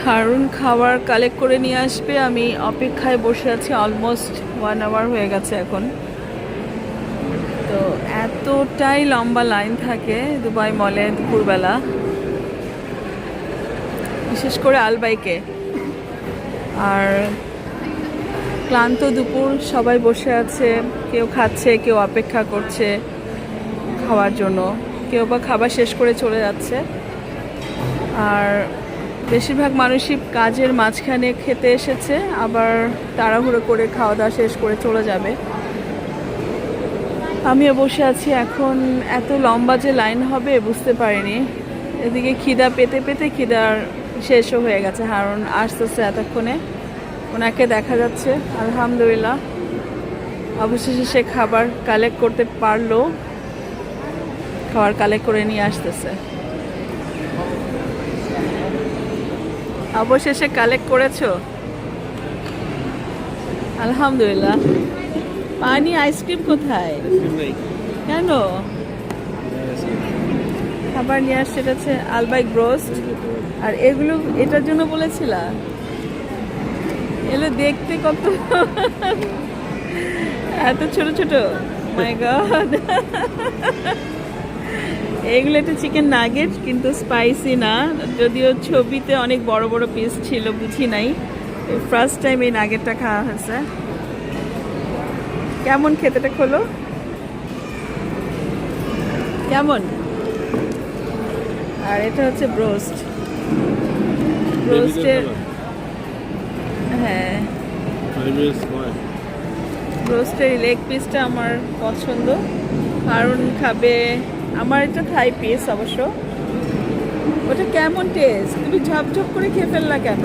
হারুন খাবার কালেক্ট করে নিয়ে আসবে, আমি অপেক্ষায় বসে আছি। অলমোস্ট 1 আওয়ার হয়ে গেছে এখন। তো এতটাই লম্বা লাইন থাকে দুবাই মলে দুপুরবেলা, বিশেষ করে আলবাইকে। আর ক্লান্ত দুপুর, সবাই বসে আছে, কেউ খাচ্ছে, কেউ অপেক্ষা করছে খাওয়ার জন্য, কেউ বা খাবার শেষ করে চলে যাচ্ছে। আর বেশিরভাগ মানুষই কাজের মাঝখানে খেতে এসেছে, আবার তাড়াহুড়ো করে খাওয়া দাওয়া শেষ করে চলে যাবে। আমিও বসে আছি এখন। এত লম্বা যে লাইন হবে বুঝতে পারিনি। এদিকে খিদা পেতে পেতে খিদার শেষও হয়ে গেছে। হারুন আসতেছে এতক্ষণে, ওনাকে দেখা যাচ্ছে। আলহামদুলিল্লাহ অবশেষে সে খাবার কালেক্ট করতে পারলো, খাবার কালেক্ট করে নিয়ে আসতেছে। অবশেষে কালেক্ট করেছো? আলহামদুলিল্লাহ। পানি আইসক্রিম কোথায়? কেন? খাবার নিয়ে আসছে, এটা হচ্ছে আলবাইক ব্রোস্ট। আর এগুলো এটার জন্য বলেছিলা? এগুলো দেখতে কত এত ছোট ছোট, মাই গড। এগুলো একটা চিকেন নাগেট, কিন্তু স্পাইসি না। যদিও ছবিতে অনেক বড় বড় পিস ছিল, বুঝি নাই। ফার্স্ট টাইম এই নাগেটটা খাওয়া হয়েছে। কেমন খেতেটা? খোলো, কেমন? আর এটা হচ্ছে ব্রোস্ট। ব্রোস্টের, হ্যাঁ, ব্রোস্টের লেগ পিসটা আমার পছন্দ। কারণ খাবে, আমার এটা থাই পিস অবশ্য। ওটা কেমন টেস্ট? তুমি ঝপঝপ করে খেয়ে ফেললা কেন?